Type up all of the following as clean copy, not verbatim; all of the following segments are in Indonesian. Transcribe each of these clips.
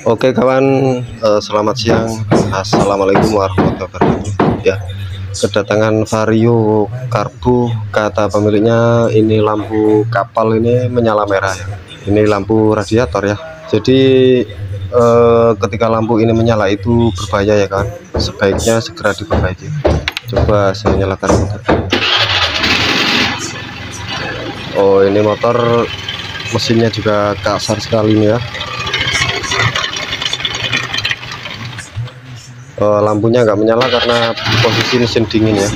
Oke kawan, selamat siang. Assalamualaikum warahmatullahi wabarakatuh. Ya, kedatangan Vario Karbu, kata pemiliknya ini lampu kapal ini menyala merah ya. Ini lampu radiator ya. Jadi ketika lampu ini menyala itu berbahaya ya kan. Sebaiknya segera diperbaiki. Coba saya nyalakan motor. Oh, ini motor mesinnya juga kasar sekali nih ya. Lampunya nggak menyala karena posisi mesin dingin ya.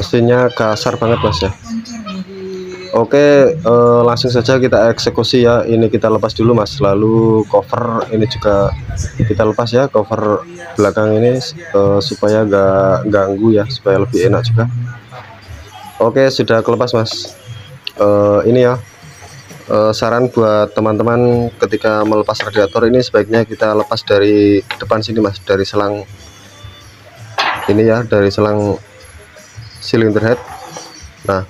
Mesinnya kasar banget mas ya. Oke, langsung saja kita eksekusi ya. Ini kita lepas dulu mas, lalu cover ini juga kita lepas ya, cover belakang ini supaya nggak ganggu ya, supaya lebih enak juga. Oke, sudah kelepas mas. Ini ya, saran buat teman-teman ketika melepas radiator ini sebaiknya kita lepas dari depan sini mas, dari selang ini ya, dari selang silinder head. Nah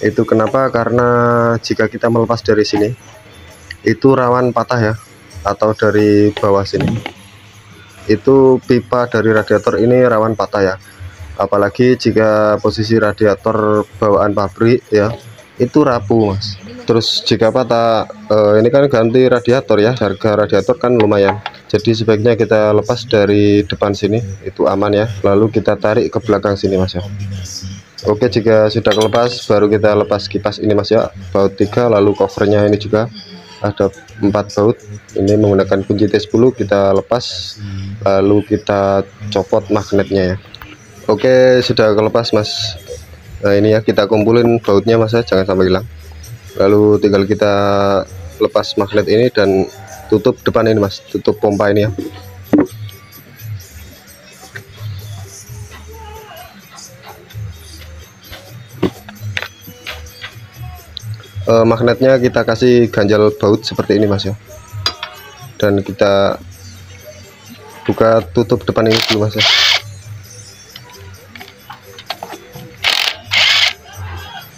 itu kenapa, karena jika kita melepas dari sini itu rawan patah ya, atau dari bawah sini itu pipa dari radiator ini rawan patah ya, apalagi jika posisi radiator bawaan pabrik ya itu rapuh mas. Terus jika patah, ini kan ganti radiator ya, harga radiator kan lumayan, jadi sebaiknya kita lepas dari depan sini itu aman ya, lalu kita tarik ke belakang sini mas ya. Oke, jika sudah kelepas baru kita lepas kipas ini mas ya, baut 3, lalu covernya ini juga ada 4 baut, ini menggunakan kunci T10 kita lepas, lalu kita copot magnetnya ya. Oke, sudah kelepas mas. Nah ini ya, kita kumpulin bautnya mas ya, jangan sampai hilang. Lalu tinggal kita lepas magnet ini dan tutup depan ini mas, tutup pompa ini ya. Magnetnya kita kasih ganjal baut seperti ini mas ya, dan kita buka tutup depan ini dulu mas ya.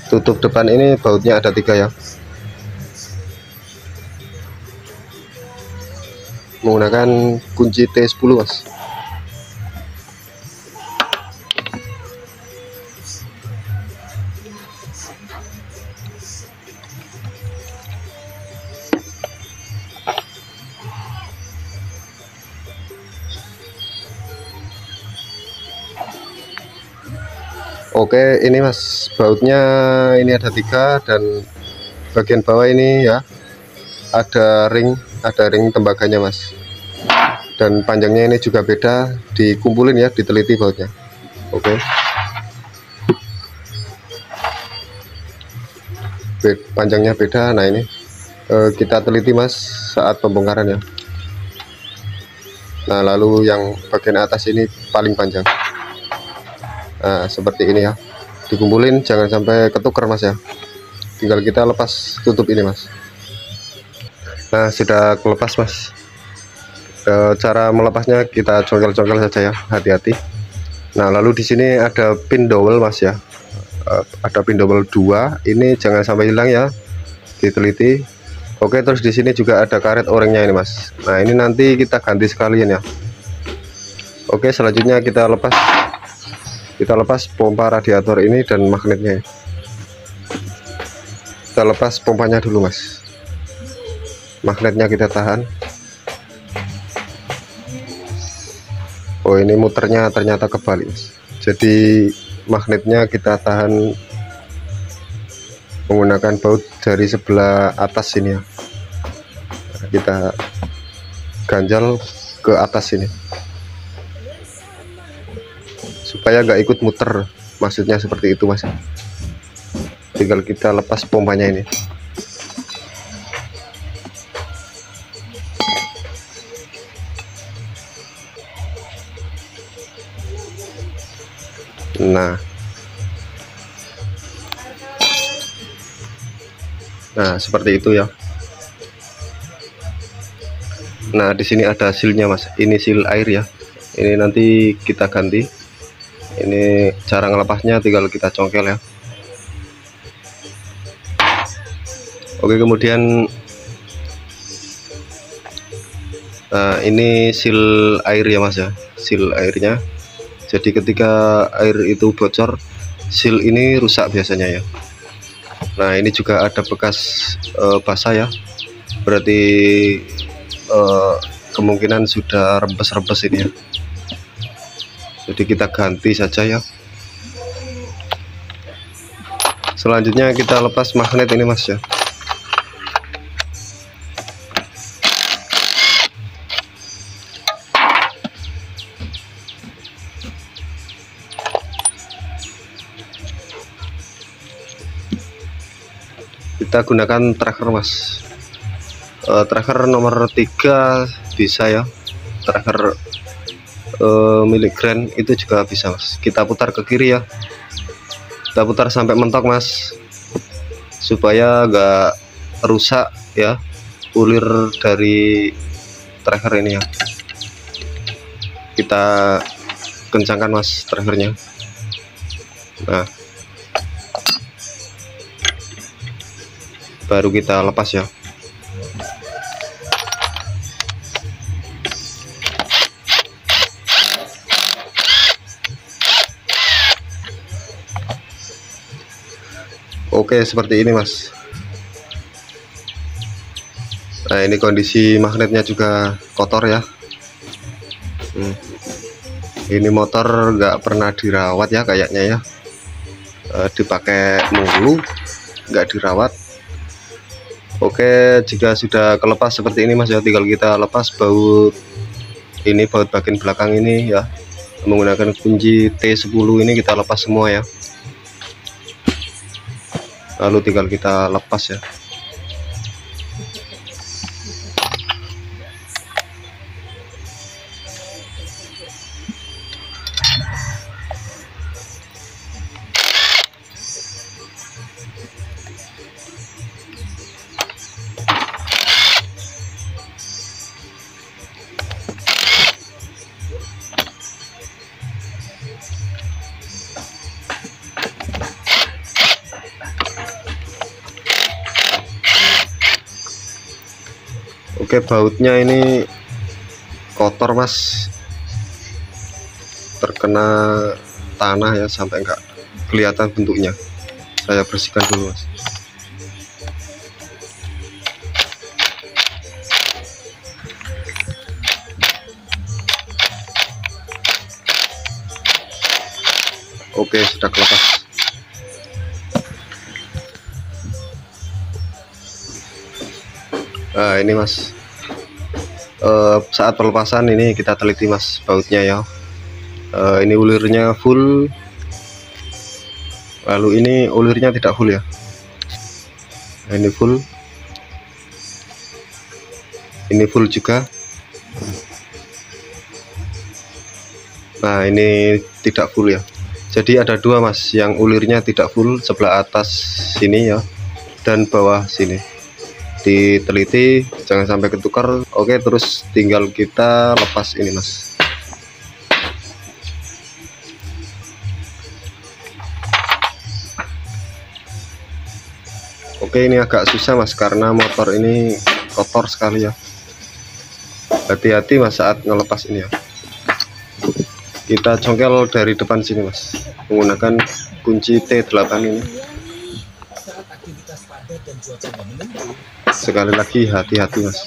Tutup depan ini bautnya ada 3 ya, menggunakan kunci T10 mas. Oke, ini mas bautnya ini ada 3, dan bagian bawah ini ya ada ring tembaganya mas, dan panjangnya ini juga beda, dikumpulin ya, diteliti bautnya. Oke, panjangnya beda. Nah ini kita teliti mas saat pembongkaran ya. Nah lalu yang bagian atas ini paling panjang. Nah seperti ini ya, dikumpulin, jangan sampai ketukar mas ya, tinggal kita lepas tutup ini mas. Nah sudah kelepas mas. Cara melepasnya kita congkel-congkel saja ya, hati-hati. Nah lalu di sini ada pin dowel mas ya, ada pin dowel 2, ini jangan sampai hilang ya, diteliti. Oke, terus di sini juga ada karet o-ringnya ini mas. Nah ini nanti kita ganti sekalian ya. Oke, selanjutnya kita lepas pompa radiator ini dan magnetnya. Kita lepas pompanya dulu mas, magnetnya kita tahan. Oh ini muternya ternyata kebalik mas, jadi magnetnya kita tahan menggunakan baut dari sebelah atas sini ya. Kita ganjal ke atas sini supaya nggak ikut muter, maksudnya seperti itu mas. Tinggal kita lepas pompanya ini. Nah seperti itu ya. Nah di sini ada silnya mas, ini sil air ya, ini nanti kita ganti. Ini cara ngelepasnya tinggal kita congkel ya. Oke, kemudian ini seal air ya mas ya, seal airnya. Jadi ketika air itu bocor, seal ini rusak biasanya ya. Nah, ini juga ada bekas basah ya, berarti kemungkinan sudah rembes-rembes ini ya. Jadi kita ganti saja ya. Selanjutnya kita lepas magnet ini mas ya. Kita gunakan tracker mas, tracker nomor 3 bisa ya, tracker milik Grand itu juga bisa mas. Kita putar ke kiri ya, kita putar sampai mentok mas, supaya enggak rusak ya ulir dari tracker ini ya. Kita kencangkan mas trackernya. Nah, baru kita lepas ya. Oke, seperti ini mas. Nah, ini kondisi magnetnya juga kotor ya. Ini motor nggak pernah dirawat ya kayaknya ya, dipakai mulu, nggak dirawat. Oke, jika sudah kelepas seperti ini mas ya, tinggal kita lepas baut ini, baut bagian belakang ini ya, menggunakan kunci T10 ini kita lepas semua ya. Lalu tinggal kita lepas ya. Oke, bautnya ini kotor mas, terkena tanah ya, sampai enggak kelihatan bentuknya. Saya bersihkan dulu mas. Oke, sudah kelepas. Nah, ini mas, saat pelepasan ini kita teliti mas bautnya ya. Ini ulirnya full, lalu ini ulirnya tidak full ya. Nah, ini full, ini full juga. Nah, ini tidak full ya. Jadi ada dua mas, yang ulirnya tidak full sebelah atas sini ya, dan bawah sini. Diteliti jangan sampai ketukar. Oke, terus tinggal kita lepas ini mas. Oke, ini agak susah mas karena motor ini kotor sekali ya. Hati-hati mas saat ngelepas ini ya. Kita congkel dari depan sini mas, menggunakan kunci T8 ini. Sekali lagi hati-hati mas.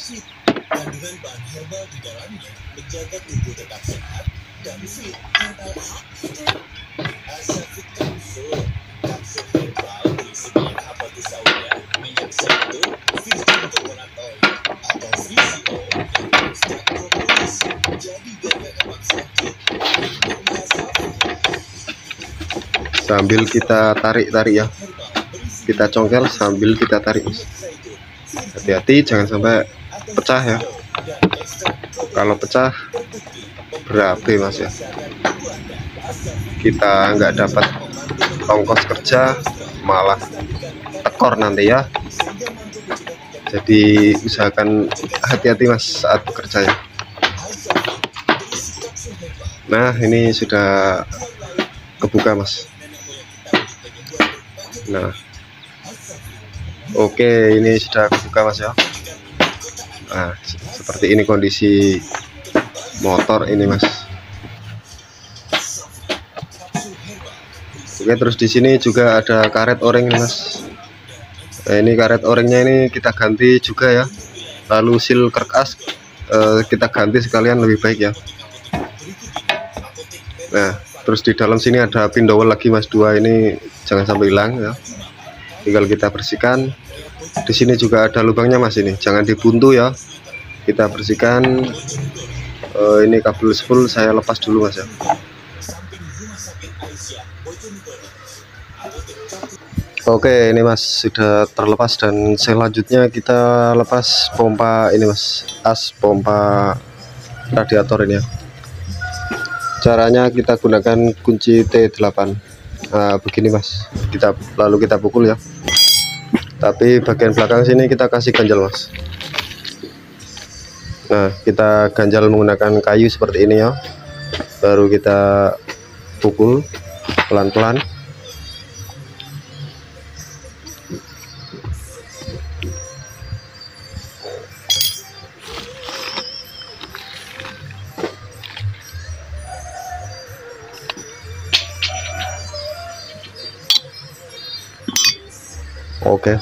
Sambil kita tarik-tarik ya, kita congkel sambil kita tarik. Hati-hati jangan sampai pecah ya. Kalau pecah berabe mas ya, kita nggak dapat ongkos kerja, malah tekor nanti ya. Jadi usahakan hati-hati mas saat bekerja ya. Nah, ini sudah kebuka mas. Nah, Oke, ini sudah buka mas ya. Nah, seperti ini kondisi motor ini mas. Oke, terus di sini juga ada karet o-ring mas. Nah, ini karet o-ringnya ini kita ganti juga ya. Lalu seal kerk as kita ganti sekalian lebih baik ya. Nah, terus di dalam sini ada pin dowel lagi mas, 2 ini jangan sampai hilang ya. Tinggal kita bersihkan. Di sini juga ada lubangnya mas, ini jangan dibuntu ya. Kita bersihkan. Ini kabel spool saya lepas dulu mas ya. Oke, ini mas sudah terlepas, dan selanjutnya kita lepas pompa ini mas, as pompa radiator ini ya. Caranya kita gunakan kunci T8. Nah, begini mas, lalu kita pukul ya. Tapi bagian belakang sini kita kasih ganjal mas. Nah, kita ganjal menggunakan kayu seperti ini ya. Baru kita pukul pelan-pelan. Oke,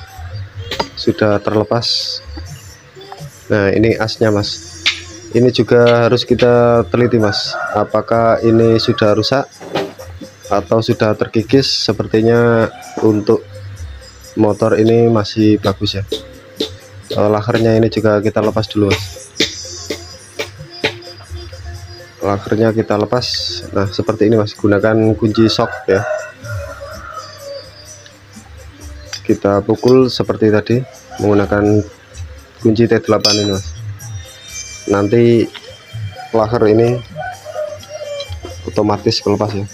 sudah terlepas. Nah, ini asnya mas. Ini juga harus kita teliti mas, apakah ini sudah rusak atau sudah terkikis. Sepertinya untuk motor ini masih bagus ya. Lakernya ini juga kita lepas dulu mas. Lakernya kita lepas. Nah, seperti ini mas, gunakan kunci shock ya. Kita pukul seperti tadi menggunakan kunci T8 ini mas. Nanti laker ini otomatis kelepas ya.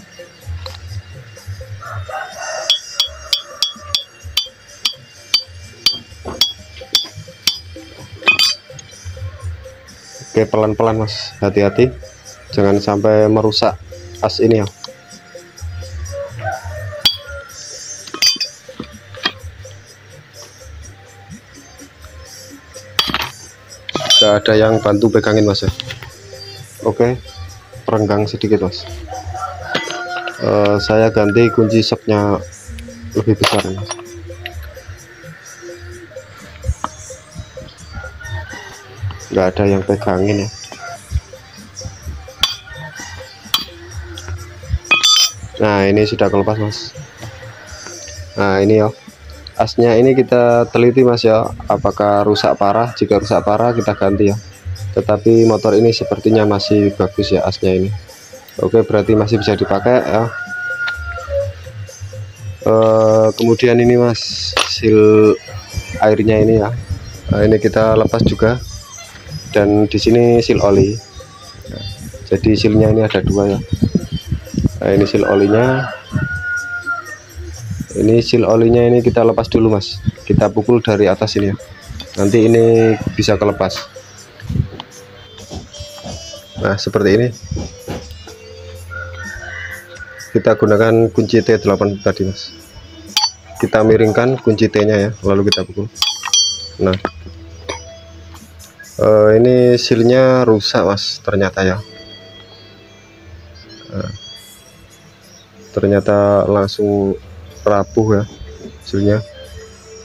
Oke, pelan-pelan mas, hati-hati jangan sampai merusak as ini ya. Gak ada yang bantu pegangin mas ya. Oke, perenggang sedikit mas. Saya ganti kunci shocknya lebih besar mas. Gak ada yang pegangin ya. Nah, ini sudah kelepas mas. Nah, ini ya asnya, ini kita teliti mas ya, apakah rusak parah. Jika rusak parah kita ganti ya, tetapi motor ini sepertinya masih bagus ya asnya ini. Oke, berarti masih bisa dipakai ya. Kemudian ini mas, seal airnya ini ya. Nah, ini kita lepas juga, dan di sini seal oli. Nah, jadi sealnya ini ada 2 ya. Nah, ini seal olinya. Ini seal olinya ini kita lepas dulu mas. Kita pukul dari atas ini ya. Nanti ini bisa kelepas. Nah, seperti ini. Kita gunakan kunci T8 tadi mas. Kita miringkan kunci T nya ya, lalu kita pukul. Nah, ini sealnya rusak mas ternyata ya. Nah, ternyata langsung rapuh ya sealnya.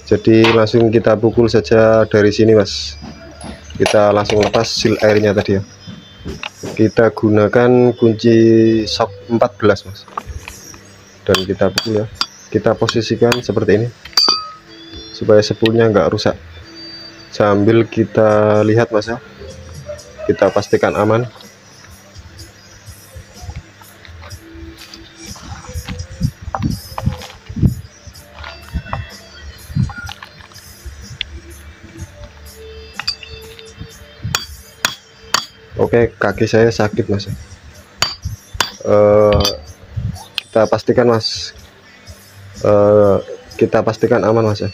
Jadi langsung kita pukul saja dari sini mas. Kita langsung lepas seal airnya tadi ya. Kita gunakan kunci shock 14 mas, dan kita pukul ya. Kita posisikan seperti ini supaya spoolnya nggak rusak. Sambil kita lihat mas ya, kita pastikan aman. Oke, kaki saya sakit mas. Kita pastikan mas, kita pastikan aman mas ya.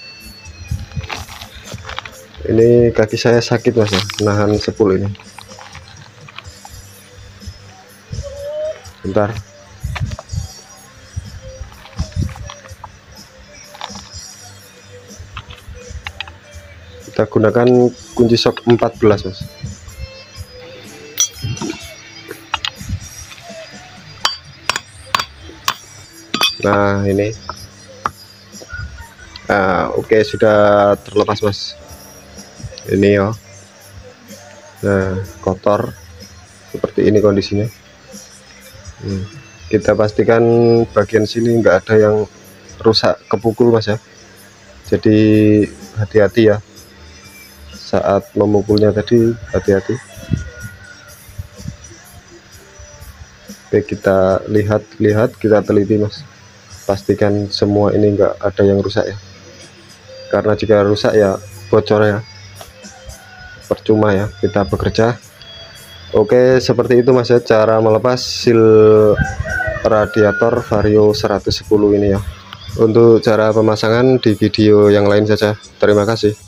Ini kaki saya sakit mas ya, nahan spool ini. Bentar. Kita gunakan kunci shock 14 mas. Nah ini oke, sudah terlepas mas. Ini ya, nah kotor seperti ini kondisinya. Kita pastikan bagian sini enggak ada yang rusak kepukul mas ya, jadi hati-hati ya saat memukulnya tadi, hati-hati. Oke, kita lihat, kita teliti mas, pastikan semua ini enggak ada yang rusak ya, karena jika rusak ya bocor ya, percuma ya kita bekerja. Oke, seperti itu mas ya cara melepas seal radiator Vario 110 ini ya. Untuk cara pemasangan di video yang lain saja. Terima kasih.